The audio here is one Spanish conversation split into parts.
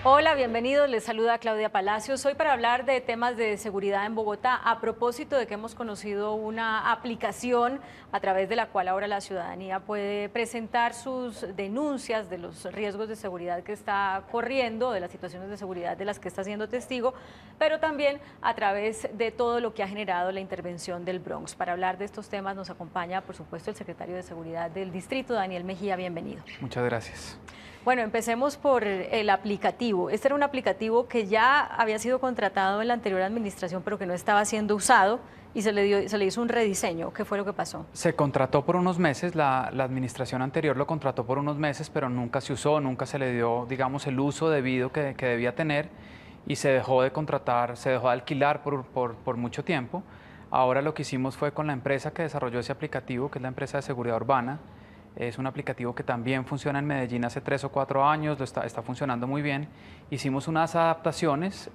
Hola, bienvenidos. Les saluda Claudia Palacios. Hoy para hablar de temas de seguridad en Bogotá, a propósito de que hemos conocido una aplicación a través de la cual ahora la ciudadanía puede presentar sus denuncias de los riesgos de seguridad que está corriendo, de las situaciones de seguridad de las que está siendo testigo, pero también a través de todo lo que ha generado la intervención del Bronx. Para hablar de estos temas nos acompaña, por supuesto, el secretario de Seguridad del Distrito, Daniel Mejía. Bienvenido. Muchas gracias. Bueno, empecemos por el aplicativo. Este era un aplicativo que ya había sido contratado en la anterior administración, pero que no estaba siendo usado y se le hizo un rediseño. ¿Qué fue lo que pasó? Se contrató por unos meses, la administración anterior lo contrató por unos meses, pero nunca se usó, nunca se le dio, digamos, el uso debido que debía tener y se dejó de contratar, se dejó de alquilar por mucho tiempo. Ahora lo que hicimos fue con la empresa que desarrolló ese aplicativo, que es la empresa de seguridad urbana. Es un aplicativo que también funciona en Medellín hace 3 o 4 años, está funcionando muy bien. Hicimos unas adaptaciones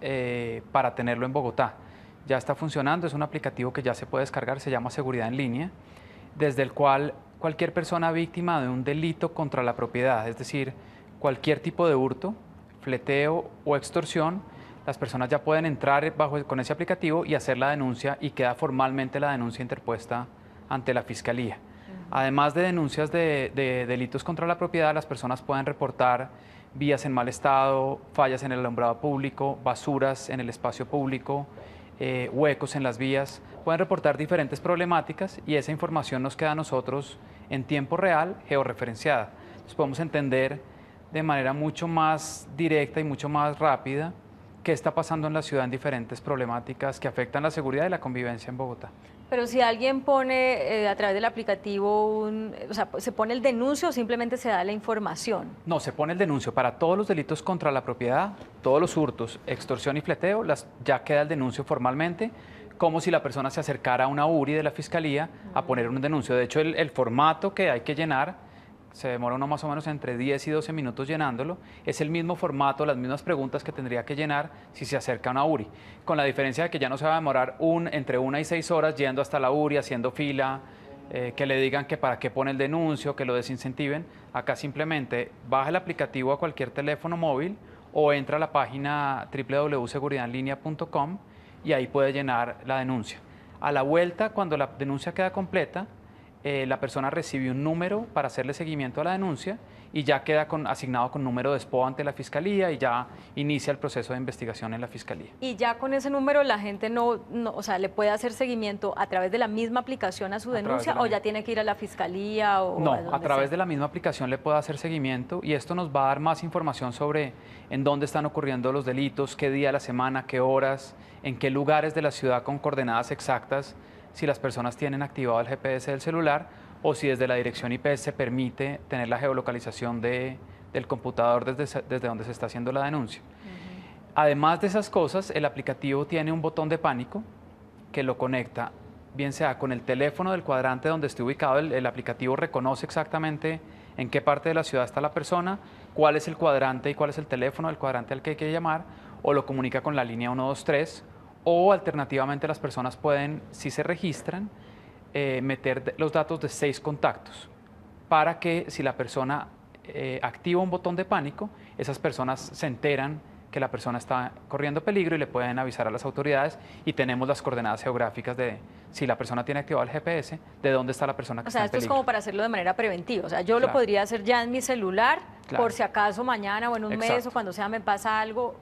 para tenerlo en Bogotá. Ya está funcionando, es un aplicativo que ya se puede descargar, se llama Seguridad en Línea, desde el cual cualquier persona víctima de un delito contra la propiedad, es decir, cualquier tipo de hurto, fleteo o extorsión, las personas ya pueden entrar con ese aplicativo y hacer la denuncia y queda formalmente la denuncia interpuesta ante la Fiscalía. Además de denuncias de delitos contra la propiedad, las personas pueden reportar vías en mal estado, fallas en el alumbrado público, basuras en el espacio público, huecos en las vías. Pueden reportar diferentes problemáticas y esa información nos queda a nosotros en tiempo real, georreferenciada. Entonces podemos entender de manera mucho más directa y mucho más rápida qué está pasando en la ciudad en diferentes problemáticas que afectan la seguridad y la convivencia en Bogotá. Pero si alguien pone a través del aplicativo, o sea, ¿se pone el denuncio o simplemente se da la información? No, se pone el denuncio para todos los delitos contra la propiedad, todos los hurtos, extorsión y fleteo, ya queda el denuncio formalmente, como si la persona se acercara a una URI de la Fiscalía a poner un denuncio. De hecho, el formato que hay que llenar, se demora uno más o menos entre 10 y 12 minutos llenándolo, es el mismo formato, las mismas preguntas que tendría que llenar si se acerca a una URI, con la diferencia de que ya no se va a demorar entre 1 y 6 horas yendo hasta la URI, haciendo fila, que le digan que para qué pone el denuncio, que lo desincentiven. Acá simplemente baja el aplicativo a cualquier teléfono móvil o entra a la página www.seguridadenlinea.com y ahí puede llenar la denuncia. A la vuelta, cuando la denuncia queda completa, la persona recibe un número para hacerle seguimiento a la denuncia y ya queda asignado con número de SPO ante la Fiscalía y ya inicia el proceso de investigación en la Fiscalía. Y ya con ese número la gente o sea, le puede hacer seguimiento a través de la misma aplicación a su denuncia o ya tiene que ir a la Fiscalía o no, a través de la misma aplicación le puede hacer seguimiento y esto nos va a dar más información sobre en dónde están ocurriendo los delitos, qué día de la semana, qué horas, en qué lugares de la ciudad con coordenadas exactas, si las personas tienen activado el GPS del celular o si desde la dirección IP se permite tener la geolocalización del computador desde donde se está haciendo la denuncia. Además de esas cosas, el aplicativo tiene un botón de pánico que lo conecta, bien sea con el teléfono del cuadrante donde esté ubicado, el aplicativo reconoce exactamente en qué parte de la ciudad está la persona, cuál es el cuadrante y cuál es el teléfono del cuadrante al que hay que llamar, o lo comunica con la línea 123, o alternativamente las personas pueden, si se registran, meter los datos de 6 contactos para que si la persona activa un botón de pánico, esas personas se enteran que la persona está corriendo peligro y le pueden avisar a las autoridades y tenemos las coordenadas geográficas de si la persona tiene activado el GPS, de dónde está la persona que está en peligro. O sea, esto es como para hacerlo de manera preventiva. O sea, yo lo podría hacer ya en mi celular, por si acaso mañana o en un mes o cuando sea me pasa algo,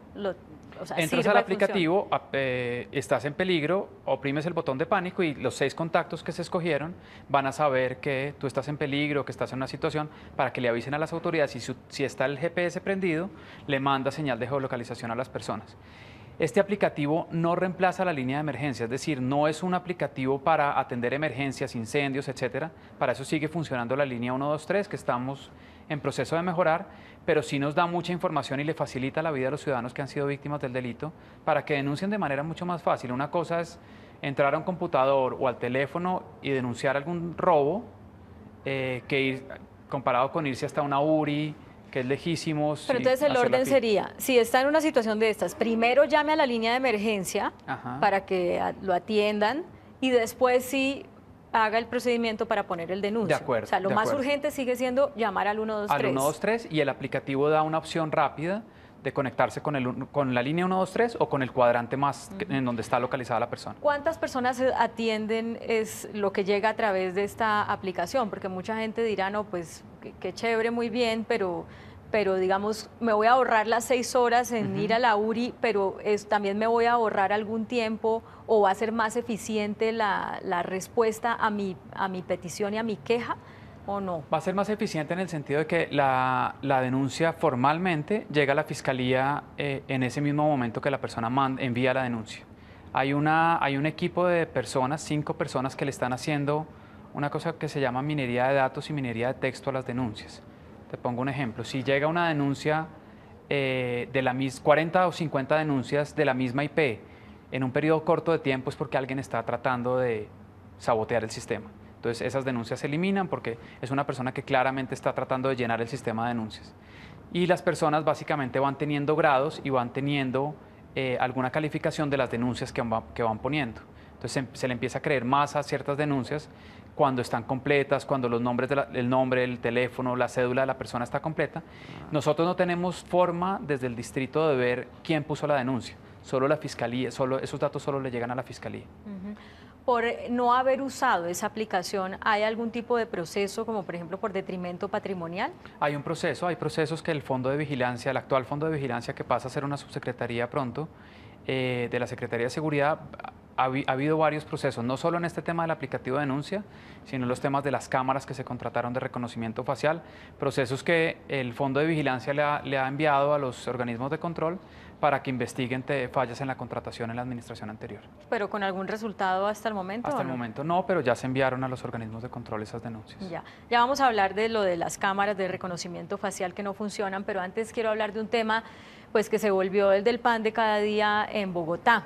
o sea, entras al aplicativo, estás en peligro, oprimes el botón de pánico y los 6 contactos que se escogieron van a saber que tú estás en peligro, que estás en una situación para que le avisen a las autoridades y si está el GPS prendido, le manda señal de geolocalización a las personas. Este aplicativo no reemplaza la línea de emergencia, es decir, no es un aplicativo para atender emergencias, incendios, etcétera. Para eso sigue funcionando la línea 123 que estamos en proceso de mejorar, pero sí nos da mucha información y le facilita la vida a los ciudadanos que han sido víctimas del delito para que denuncien de manera mucho más fácil. Una cosa es entrar a un computador o al teléfono y denunciar algún robo, comparado con irse hasta una URI, que es lejísimo. Pero entonces el orden sería, si está en una situación de estas, primero llame a la línea de emergencia para que lo atiendan y después sí haga el procedimiento para poner el denuncio. De acuerdo. O sea, lo más urgente sigue siendo llamar al 123. Al 123 y el aplicativo da una opción rápida de conectarse con la línea 123 o con el cuadrante más en donde está localizada la persona. ¿Cuántas personas atienden es lo que llega a través de esta aplicación? Porque mucha gente dirá, no, pues qué chévere, muy bien, pero digamos, me voy a ahorrar las 6 horas en ir a la URI, pero también me voy a ahorrar algún tiempo o va a ser más eficiente la respuesta a mi petición y a mi queja. ¿O no? Va a ser más eficiente en el sentido de que la denuncia formalmente llega a la fiscalía en ese mismo momento que la persona envía la denuncia. Hay un equipo de personas, 5 personas que le están haciendo una cosa que se llama minería de datos y minería de texto a las denuncias. Te pongo un ejemplo. Si llega una denuncia de la 40 o 50 denuncias de la misma IP en un periodo corto de tiempo, es porque alguien está tratando de sabotear el sistema. Entonces esas denuncias se eliminan porque es una persona que claramente está tratando de llenar el sistema de denuncias. Y las personas básicamente van teniendo grados y van teniendo alguna calificación de las denuncias que van poniendo. Entonces se le empieza a creer más a ciertas denuncias cuando están completas, cuando los nombres el nombre, el teléfono, la cédula de la persona está completa. Nosotros no tenemos forma desde el distrito de ver quién puso la denuncia. Solo la fiscalía, esos datos solo le llegan a la fiscalía. Por no haber usado esa aplicación, ¿hay algún tipo de proceso, como por ejemplo por detrimento patrimonial? Hay un proceso, hay procesos que el Fondo de Vigilancia, el actual Fondo de Vigilancia que pasa a ser una subsecretaría pronto, de la Secretaría de Seguridad, ha habido varios procesos, no solo en este tema del aplicativo de denuncia, sino en los temas de las cámaras que se contrataron de reconocimiento facial, procesos que el Fondo de Vigilancia le ha enviado a los organismos de control para que investiguen fallas en la contratación en la administración anterior. ¿Pero con algún resultado hasta el momento? Hasta el momento no, pero ya se enviaron a los organismos de control esas denuncias. Ya vamos a hablar de lo de las cámaras de reconocimiento facial que no funcionan, pero antes quiero hablar de un tema pues que se volvió el del pan de cada día en Bogotá,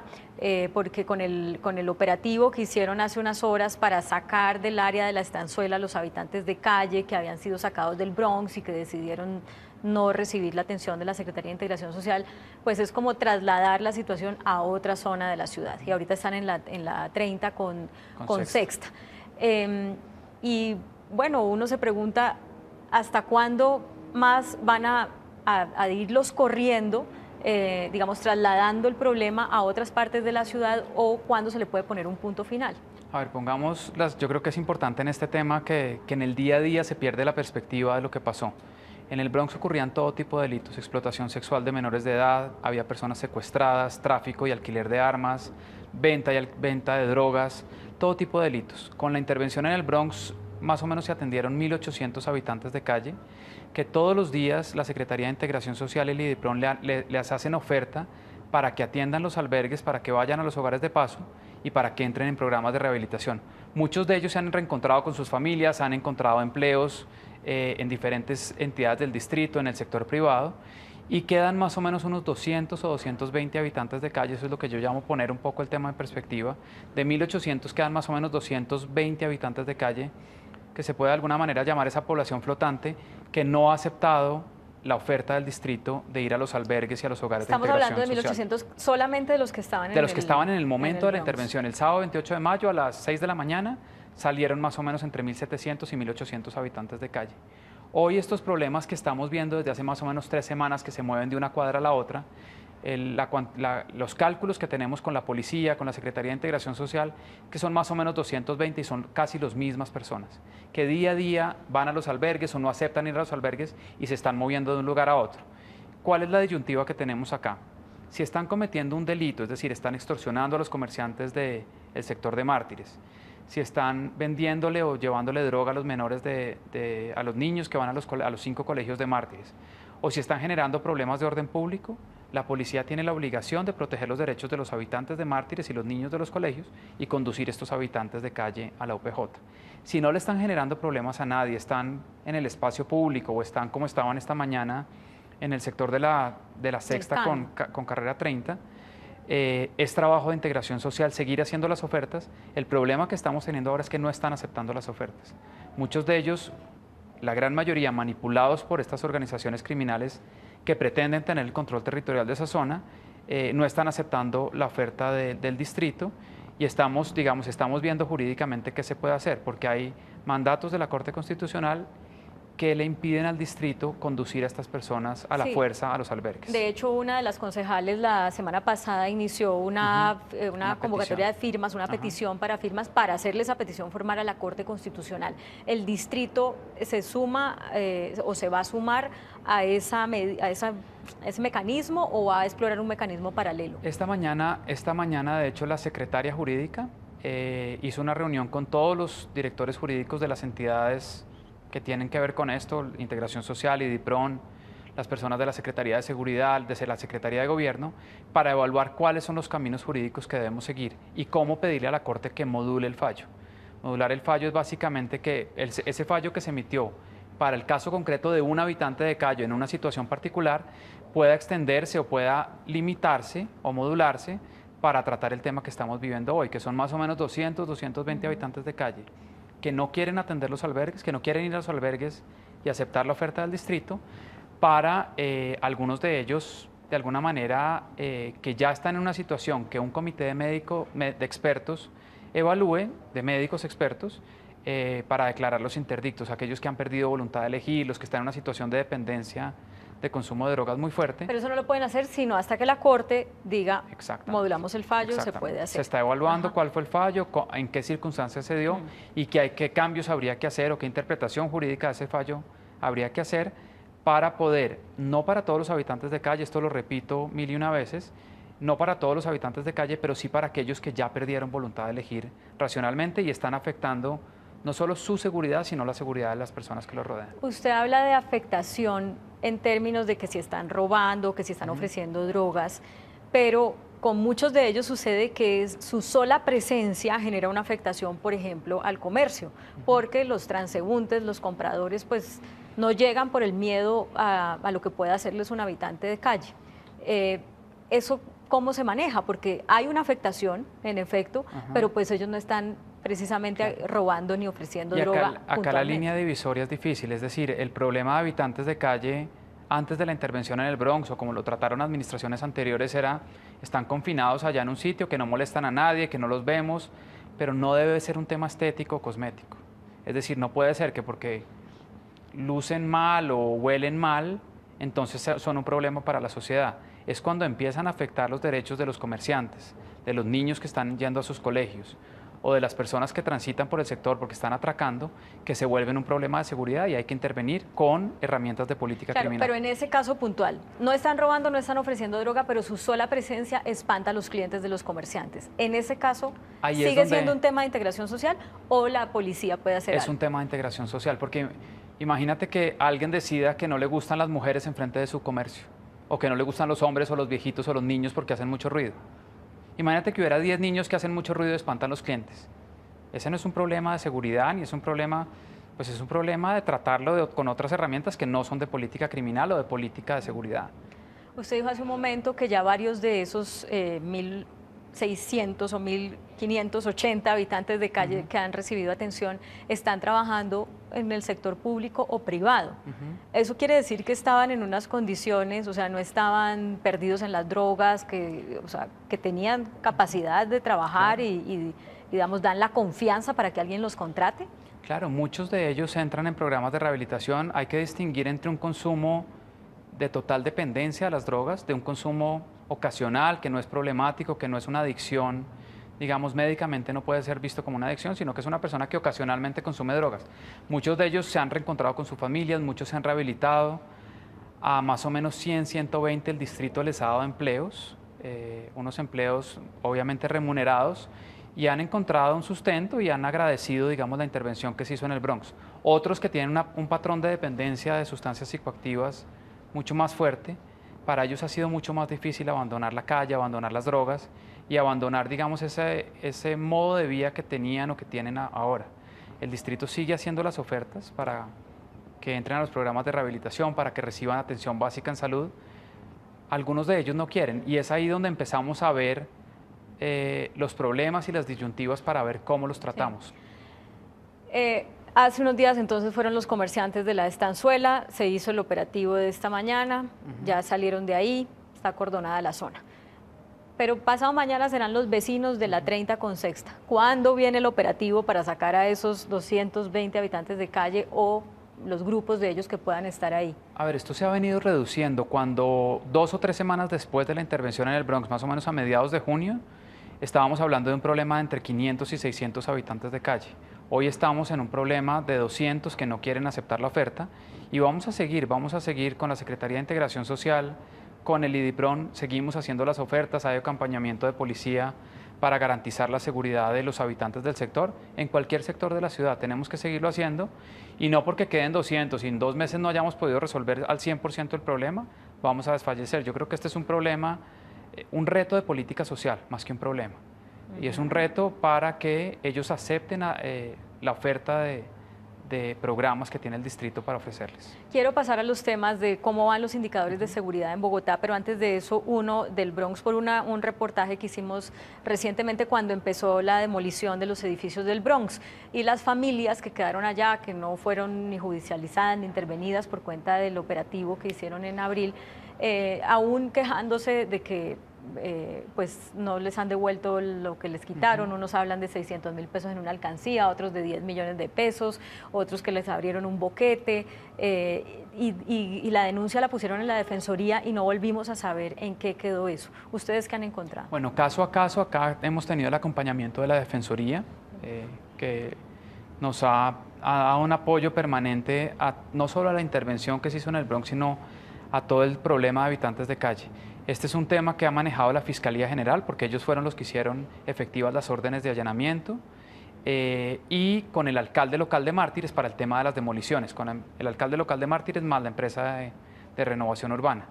porque con el operativo que hicieron hace unas horas para sacar del área de la estanzuela a los habitantes de calle que habían sido sacados del Bronx y que decidieron no recibir la atención de la Secretaría de Integración Social, pues es como trasladar la situación a otra zona de la ciudad. Y ahorita están en la 30 con Sexta. Y bueno, uno se pregunta hasta cuándo más van a irlos corriendo, digamos, trasladando el problema a otras partes de la ciudad, o cuándo se le puede poner un punto final. A ver, yo creo que es importante en este tema que en el día a día se pierde la perspectiva de lo que pasó. En el Bronx ocurrían todo tipo de delitos, explotación sexual de menores de edad, había personas secuestradas, tráfico y alquiler de armas, venta de drogas, todo tipo de delitos. Con la intervención en el Bronx, más o menos se atendieron 1.800 habitantes de calle, que todos los días la Secretaría de Integración Social y el IDIPRON les hacen oferta para que atiendan los albergues, para que vayan a los hogares de paso y para que entren en programas de rehabilitación. Muchos de ellos se han reencontrado con sus familias, han encontrado empleos en diferentes entidades del distrito, en el sector privado, y quedan más o menos unos 200 o 220 habitantes de calle. Eso es lo que yo llamo poner un poco el tema en perspectiva. De 1.800 quedan más o menos 220 habitantes de calle, que se puede de alguna manera llamar esa población flotante, que no ha aceptado la oferta del distrito de ir a los albergues y a los hogares de integración social. Estamos hablando de 1.800 solamente de los que estaban en el momento de la intervención. El sábado 28 de mayo a las 6 de la mañana salieron más o menos entre 1.700 y 1.800 habitantes de calle. Hoy estos problemas que estamos viendo desde hace más o menos 3 semanas, que se mueven de una cuadra a la otra, los cálculos que tenemos con la policía, con la Secretaría de Integración Social, que son más o menos 220 y son casi las mismas personas, que día a día van a los albergues o no aceptan ir a los albergues y se están moviendo de un lugar a otro. ¿Cuál es la disyuntiva que tenemos acá? Si están cometiendo un delito, es decir, están extorsionando a los comerciantes del sector de Mártires, si están vendiéndole o llevándole droga a los menores, a los niños que van a los 5 colegios de Mártires, o si están generando problemas de orden público, la policía tiene la obligación de proteger los derechos de los habitantes de Mártires y los niños de los colegios y conducir estos habitantes de calle a la UPJ. Si no le están generando problemas a nadie, están en el espacio público o están como estaban esta mañana en el sector de la Sexta con carrera 30, es trabajo de integración social seguir haciendo las ofertas. El problema que estamos teniendo ahora es que no están aceptando las ofertas. Muchos de ellos, la gran mayoría manipulados por estas organizaciones criminales que pretenden tener el control territorial de esa zona, no están aceptando la oferta del distrito y estamos viendo jurídicamente qué se puede hacer, porque hay mandatos de la Corte Constitucional que le impiden al distrito conducir a estas personas a la fuerza a los albergues. De hecho, una de las concejales la semana pasada inició una convocatoria de firmas, una petición para firmas para hacerle esa petición formal a la Corte Constitucional. ¿El distrito se suma o se va a sumar a ese mecanismo o va a explorar un mecanismo paralelo? Esta mañana de hecho, la secretaria jurídica hizo una reunión con todos los directores jurídicos de las entidades que tienen que ver con esto, Integración Social, IDIPRON, las personas de la Secretaría de Seguridad, de la Secretaría de Gobierno, para evaluar cuáles son los caminos jurídicos que debemos seguir y cómo pedirle a la Corte que module el fallo. Modular el fallo es básicamente que ese fallo que se emitió para el caso concreto de un habitante de calle en una situación particular pueda extenderse o pueda limitarse o modularse para tratar el tema que estamos viviendo hoy, que son más o menos 200, 220 habitantes de calle que no quieren atender los albergues, que no quieren ir a los albergues y aceptar la oferta del distrito, para algunos de ellos, de alguna manera, que ya están en una situación que un comité de expertos evalúe, de médicos expertos, para declararlos interdictos, aquellos que han perdido voluntad de elegir, los que están en una situación de dependencia de consumo de drogas muy fuerte. Pero eso no lo pueden hacer sino hasta que la Corte diga, modulamos el fallo, se puede hacer. Se está evaluando cuál fue el fallo, en qué circunstancias se dio y qué cambios habría que hacer o qué interpretación jurídica de ese fallo habría que hacer para poder, no para todos los habitantes de calle, esto lo repito 1001 veces, no para todos los habitantes de calle, pero sí para aquellos que ya perdieron voluntad de elegir racionalmente y están afectando no solo su seguridad, sino la seguridad de las personas que lo rodean. Usted habla de afectación en términos de que si están robando, que si están ofreciendo drogas, pero con muchos de ellos sucede que su sola presencia genera una afectación, por ejemplo, al comercio, porque los transeúntes, los compradores, pues no llegan por el miedo a lo que pueda hacerles un habitante de calle. ¿Eso cómo se maneja? Porque hay una afectación, en efecto, pero pues ellos no están precisamente robando ni ofreciendo droga. Acá la línea divisoria es difícil, es decir, el problema de habitantes de calle antes de la intervención en el Bronx, o como lo trataron administraciones anteriores, están confinados allá en un sitio, que no molestan a nadie, que no los vemos, pero no debe ser un tema estético o cosmético. Es decir, no puede ser que porque lucen mal o huelen mal, entonces son un problema para la sociedad. Es cuando empiezan a afectar los derechos de los comerciantes, de los niños que están yendo a sus colegios, o de las personas que transitan por el sector porque están atracando, que se vuelven un problema de seguridad y hay que intervenir con herramientas de política criminal. Pero en ese caso puntual, no están robando, no están ofreciendo droga, pero su sola presencia espanta a los clientes de los comerciantes. En ese caso, ¿sigue siendo un tema de integración social o la policía puede hacer algo? Es un tema de integración social, porque imagínate que alguien decida que no le gustan las mujeres enfrente de su comercio, o que no le gustan los hombres o los viejitos o los niños porque hacen mucho ruido. Imagínate que hubiera 10 niños que hacen mucho ruido y espantan a los clientes. Ese no es un problema de seguridad, ni es un problema, pues es un problema de tratarlo con otras herramientas que no son de política criminal o de política de seguridad. Usted dijo hace un momento que ya varios de esos 1.600 o 1.580 habitantes de calle que han recibido atención están trabajando en el sector público o privado. Eso quiere decir que estaban en unas condiciones, o sea, no estaban perdidos en las drogas, que tenían capacidad de trabajar y, digamos, dan la confianza para que alguien los contrate. Claro, muchos de ellos entran en programas de rehabilitación. Hay que distinguir entre un consumo de total dependencia a las drogas, de un consumo ocasional, que no es problemático, que no es una adicción, digamos, médicamente no puede ser visto como una adicción, sino que es una persona que ocasionalmente consume drogas. Muchos de ellos se han reencontrado con sus familias, muchos se han rehabilitado. A más o menos 100, 120 el distrito les ha dado empleos, unos empleos obviamente remunerados, y han encontrado un sustento y han agradecido, digamos, la intervención que se hizo en el Bronx. Otros que tienen un patrón de dependencia de sustancias psicoactivas mucho más fuerte, para ellos ha sido mucho más difícil abandonar la calle, abandonar las drogas y abandonar, digamos, ese modo de vida que tenían o que tienen ahora. El distrito sigue haciendo las ofertas para que entren a los programas de rehabilitación, para que reciban atención básica en salud. Algunos de ellos no quieren y es ahí donde empezamos a ver los problemas y las disyuntivas para ver cómo los tratamos. Sí. Hace unos días entonces fueron los comerciantes de la estanzuela, se hizo el operativo de esta mañana, ya salieron de ahí, está acordonada la zona. Pero pasado mañana serán los vecinos de la 30 con Sexta. ¿Cuándo viene el operativo para sacar a esos 220 habitantes de calle o los grupos de ellos que puedan estar ahí. A ver, esto se ha venido reduciendo. Cuando 2 o 3 semanas después de la intervención en el Bronx, más o menos a mediados de junio, estábamos hablando de un problema de entre 500 y 600 habitantes de calle. Hoy estamos en un problema de 200 que no quieren aceptar la oferta y vamos a seguir con la Secretaría de Integración Social, con el IDIPRON, seguimos haciendo las ofertas, hay acompañamiento de policía para garantizar la seguridad de los habitantes del sector, en cualquier sector de la ciudad. Tenemos que seguirlo haciendo y no porque queden 200 y en 2 meses no hayamos podido resolver al 100% el problema, vamos a desfallecer. Yo creo que este es un problema, un reto de política social, más que un problema. Y es un reto para que ellos acepten la oferta de programas que tiene el distrito para ofrecerles. Quiero pasar a los temas de cómo van los indicadores de seguridad en Bogotá, pero antes de eso, uno del Bronx por un reportaje que hicimos recientemente cuando empezó la demolición de los edificios del Bronx y las familias que quedaron allá, que no fueron ni judicializadas ni intervenidas por cuenta del operativo que hicieron en abril, aún quejándose de que pues no les han devuelto lo que les quitaron. Unos hablan de 600.000 pesos en una alcancía, otros de 10 millones de pesos, otros que les abrieron un boquete y la denuncia la pusieron en la Defensoría y no volvimos a saber en qué quedó eso. ¿Ustedes qué han encontrado? Bueno, caso a caso, acá hemos tenido el acompañamiento de la Defensoría, que nos ha dado un apoyo permanente no solo a la intervención que se hizo en el Bronx, sino a todo el problema de habitantes de calle. Este es un tema que ha manejado la Fiscalía General, porque ellos fueron los que hicieron efectivas las órdenes de allanamiento, y con el alcalde local de Mártires para el tema de las demoliciones, con el alcalde local de Mártires más la empresa de renovación urbana.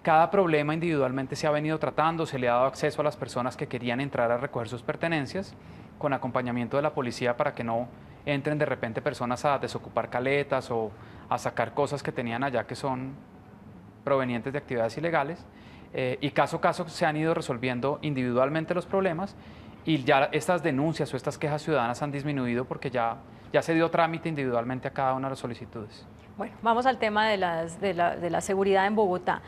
Cada problema individualmente se ha venido tratando, se le ha dado acceso a las personas que querían entrar a recoger sus pertenencias, con acompañamiento de la policía para que no entren de repente personas a desocupar caletas o a sacar cosas que tenían allá que son provenientes de actividades ilegales. Y caso a caso se han ido resolviendo individualmente los problemas y ya estas denuncias o estas quejas ciudadanas han disminuido porque ya se dio trámite individualmente a cada una de las solicitudes. Bueno, vamos al tema de la seguridad en Bogotá.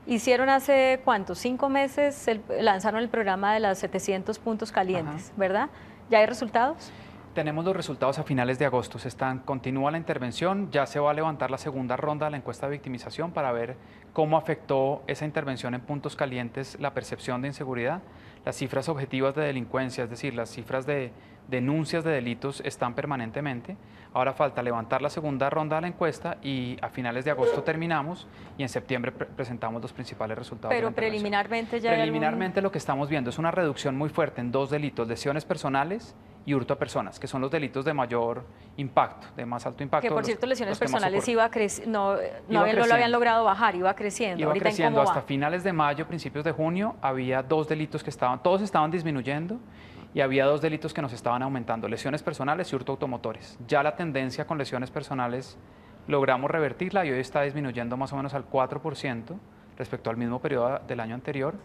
Hicieron hace, ¿cuántos? 5 meses, lanzaron el programa de las 700 puntos calientes, ¿verdad? ¿Ya hay resultados? Tenemos los resultados a finales de agosto, continúa la intervención, ya se va a levantar la segunda ronda de la encuesta de victimización para ver cómo afectó esa intervención en puntos calientes la percepción de inseguridad. Las cifras objetivas de delincuencia, es decir, las cifras de denuncias de delitos están permanentemente. Ahora falta levantar la segunda ronda de la encuesta y a finales de agosto terminamos y en septiembre presentamos los principales resultados. Pero preliminarmente ya Preliminarmente lo que estamos viendo es una reducción muy fuerte en 2 delitos, lesiones personales y hurto a personas, que son los delitos de mayor impacto, de más alto impacto. Que por cierto, lesiones personales no lo habían logrado bajar, iba creciendo. Iba ¿Ahorita creciendo cómo hasta va? finales de mayo, principios de junio, había 2 delitos que todos estaban disminuyendo y había 2 delitos que nos estaban aumentando, lesiones personales y hurto automotores. Ya la tendencia con lesiones personales logramos revertirla y hoy está disminuyendo más o menos al 4% respecto al mismo periodo del año anterior.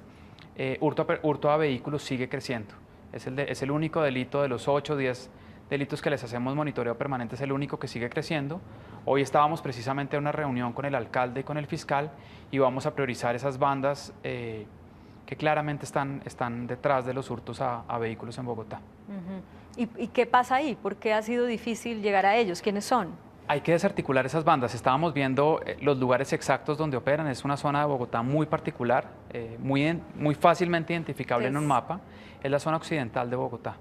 Hurto a vehículos sigue creciendo. Es el único delito de los 8 o 10 delitos que les hacemos monitoreo permanente, es el único que sigue creciendo. Hoy estábamos precisamente en una reunión con el alcalde y con el fiscal y vamos a priorizar esas bandas que claramente están detrás de los hurtos a vehículos en Bogotá. ¿Y qué pasa ahí? ¿Por qué ha sido difícil llegar a ellos? ¿Quiénes son? Hay que desarticular esas bandas. Estábamos viendo los lugares exactos donde operan. Es una zona de Bogotá muy particular, muy fácilmente identificable en un mapa. Es la zona occidental de Bogotá,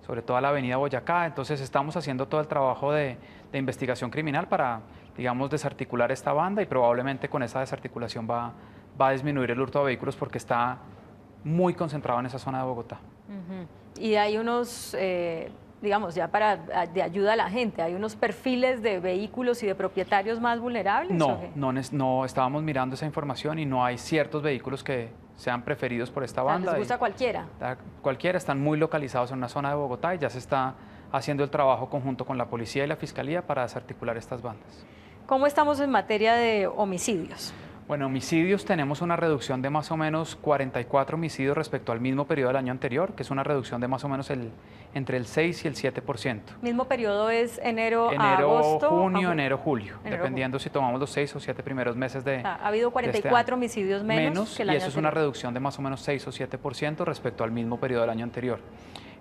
sobre todo la avenida Boyacá. Entonces estamos haciendo todo el trabajo de investigación criminal para, digamos, desarticular esta banda y probablemente con esa desarticulación va a disminuir el hurto a vehículos porque está muy concentrado en esa zona de Bogotá. Y hay unos, digamos, ya de ayuda a la gente, ¿hay unos perfiles de vehículos y de propietarios más vulnerables? No, estábamos mirando esa información y no hay ciertos vehículos que sean preferidos por esta banda. ¿Les gusta cualquiera? Cualquiera, están muy localizados en una zona de Bogotá y ya se está haciendo el trabajo conjunto con la policía y la fiscalía para desarticular estas bandas. ¿Cómo estamos en materia de homicidios? Bueno, homicidios tenemos una reducción de más o menos 44 homicidios respecto al mismo periodo del año anterior, que es una reducción de más o menos entre el 6 y el 7%. ¿Mismo periodo es enero a agosto? Junio, enero, julio, dependiendo si tomamos los 6 o 7 primeros meses de ha habido 44 homicidios menos que el año y eso es una reducción de más o menos 6 o 7% respecto al mismo periodo del año anterior.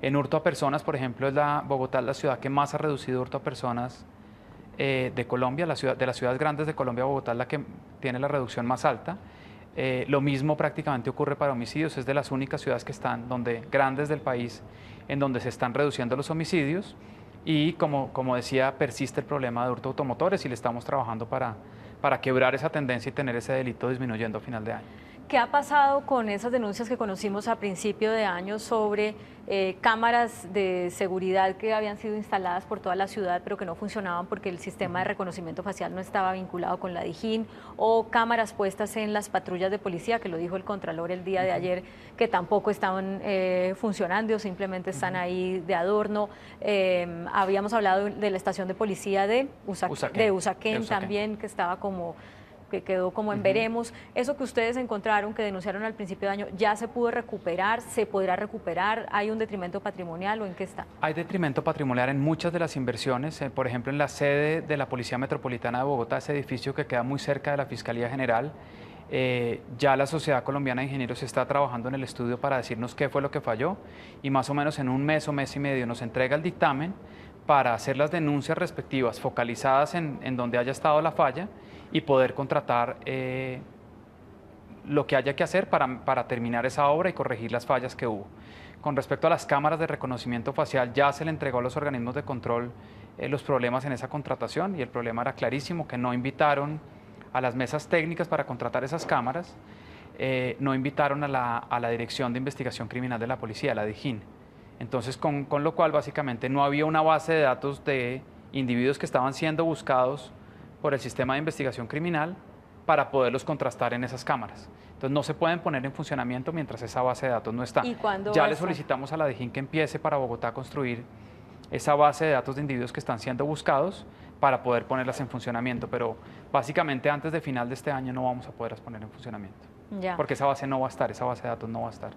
En hurto a personas, por ejemplo, Bogotá es la ciudad que más ha reducido hurto a personas de Colombia, de las ciudades grandes de Colombia, Bogotá es la que tiene la reducción más alta. Lo mismo prácticamente ocurre para homicidios, es de las únicas ciudades que están grandes del país en donde se están reduciendo los homicidios y como decía, persiste el problema de hurto automotores y le estamos trabajando para quebrar esa tendencia y tener ese delito disminuyendo a final de año. ¿Qué ha pasado con esas denuncias que conocimos a principio de año sobre cámaras de seguridad que habían sido instaladas por toda la ciudad pero que no funcionaban porque el sistema de reconocimiento facial no estaba vinculado con la Dijín, o cámaras puestas en las patrullas de policía, que lo dijo el Contralor el día de ayer, que tampoco estaban funcionando o simplemente están ahí de adorno? Habíamos hablado de la estación de policía de Usaquén también, que estaba que quedó como en veremos. Eso que ustedes encontraron, que denunciaron al principio de año, ¿ya se pudo recuperar? ¿Se podrá recuperar? ¿Hay un detrimento patrimonial o en qué está? Hay detrimento patrimonial en muchas de las inversiones. Por ejemplo, en la sede de la Policía Metropolitana de Bogotá, ese edificio que queda muy cerca de la Fiscalía General, ya la Sociedad Colombiana de Ingenieros está trabajando en el estudio para decirnos qué fue lo que falló y más o menos en un mes o mes y medio nos entrega el dictamen para hacer las denuncias respectivas focalizadas en donde haya estado la falla y poder contratar lo que haya que hacer para terminar esa obra y corregir las fallas que hubo. Con respecto a las cámaras de reconocimiento facial, ya se le entregó a los organismos de control los problemas en esa contratación y el problema era clarísimo, que no invitaron a las mesas técnicas para contratar esas cámaras, no invitaron a la Dirección de Investigación Criminal de la Policía, la DIJÍN. Entonces, con lo cual básicamente no había una base de datos de individuos que estaban siendo buscados por el sistema de investigación criminal para poderlos contrastar en esas cámaras. Entonces no se pueden poner en funcionamiento mientras esa base de datos no está. ¿Y cuándo ya le solicitamos a la DIJÍN que empiece para Bogotá a construir esa base de datos de individuos que están siendo buscados para poder ponerlas en funcionamiento, pero básicamente antes de final de este año no vamos a poderlas poner en funcionamiento. Ya. Porque esa base no va a estar, esa base de datos no va a estar.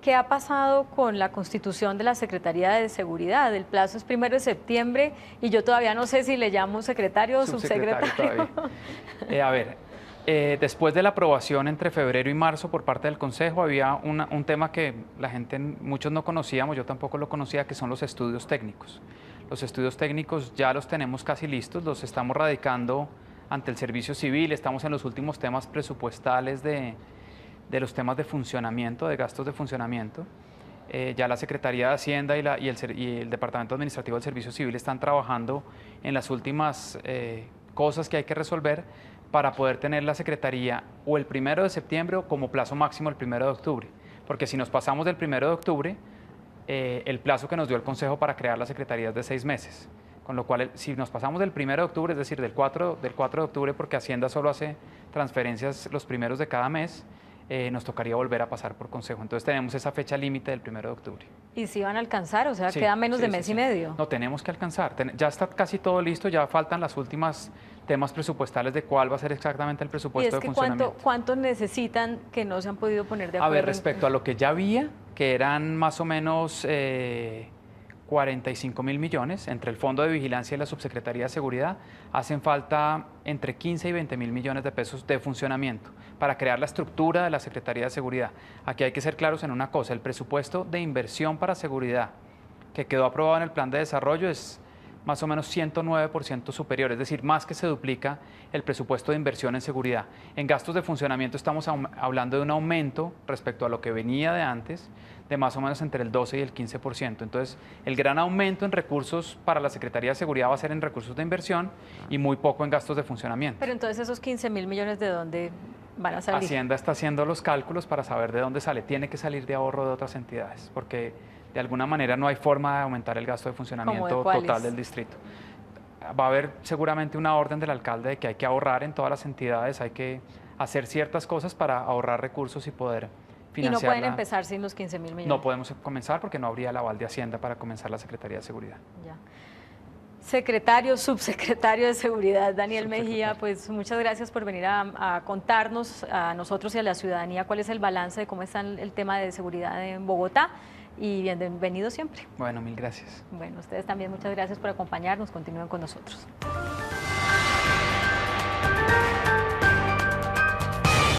¿Qué ha pasado con la constitución de la Secretaría de Seguridad? El plazo es 1 de septiembre y yo todavía no sé si le llamo secretario o subsecretario. A ver, después de la aprobación entre febrero y marzo por parte del Consejo, había un tema que la gente, muchos no conocíamos, yo tampoco lo conocía, que son los estudios técnicos. Los estudios técnicos ya los tenemos casi listos, los estamos radicando ante el Servicio Civil, estamos en los últimos temas presupuestales de los temas de funcionamiento, de gastos de funcionamiento. Ya la Secretaría de Hacienda y el Departamento Administrativo del Servicio Civil están trabajando en las últimas cosas que hay que resolver para poder tener la Secretaría o el 1 de septiembre o como plazo máximo el 1 de octubre. Porque si nos pasamos del 1 de octubre, el plazo que nos dio el Consejo para crear la Secretaría es de 6 meses. Con lo cual, si nos pasamos del 1 de octubre, es decir, del 4 de octubre, porque Hacienda solo hace transferencias los primeros de cada mes, nos tocaría volver a pasar por Consejo. Entonces tenemos esa fecha límite del 1 de octubre. ¿Y si van a alcanzar? O sea, sí, queda menos de mes y medio. No, tenemos que alcanzar. Ya está casi todo listo, ya faltan las últimas temas presupuestales de cuál va a ser exactamente el presupuesto de funcionamiento. ¿Cuánto necesitan que no se han podido poner de acuerdo? A ver, respecto a lo que ya había, que eran más o menos 45.000 millones entre el Fondo de Vigilancia y la Subsecretaría de Seguridad, hacen falta entre 15 y 20.000 millones de pesos de funcionamiento para crear la estructura de la Secretaría de Seguridad. Aquí hay que ser claros en una cosa, el presupuesto de inversión para seguridad que quedó aprobado en el plan de desarrollo es más o menos 109% superior, es decir, más que se duplica el presupuesto de inversión en seguridad. En gastos de funcionamiento estamos hablando de un aumento respecto a lo que venía de antes, de más o menos entre el 12 y el 15%. Entonces, el gran aumento en recursos para la Secretaría de Seguridad va a ser en recursos de inversión y muy poco en gastos de funcionamiento. Pero entonces, ¿esos 15.000 millones de dónde van a salir? Hacienda está haciendo los cálculos para saber de dónde sale. Tiene que salir de ahorro de otras entidades, porque de alguna manera no hay forma de aumentar el gasto de funcionamiento total del distrito. Va a haber seguramente una orden del alcalde de que hay que ahorrar en todas las entidades, hay que hacer ciertas cosas para ahorrar recursos y poder financiar. ¿Y no pueden empezar sin los 15.000 millones? No podemos comenzar porque no habría el aval de Hacienda para comenzar la Secretaría de Seguridad. Ya. Secretario, subsecretario de Seguridad, Daniel Mejía, pues muchas gracias por venir a contarnos a nosotros y a la ciudadanía cuál es el balance de cómo está el tema de seguridad en Bogotá. Y bienvenido siempre. Bueno, mil gracias. Bueno, ustedes también muchas gracias por acompañarnos, continúen con nosotros.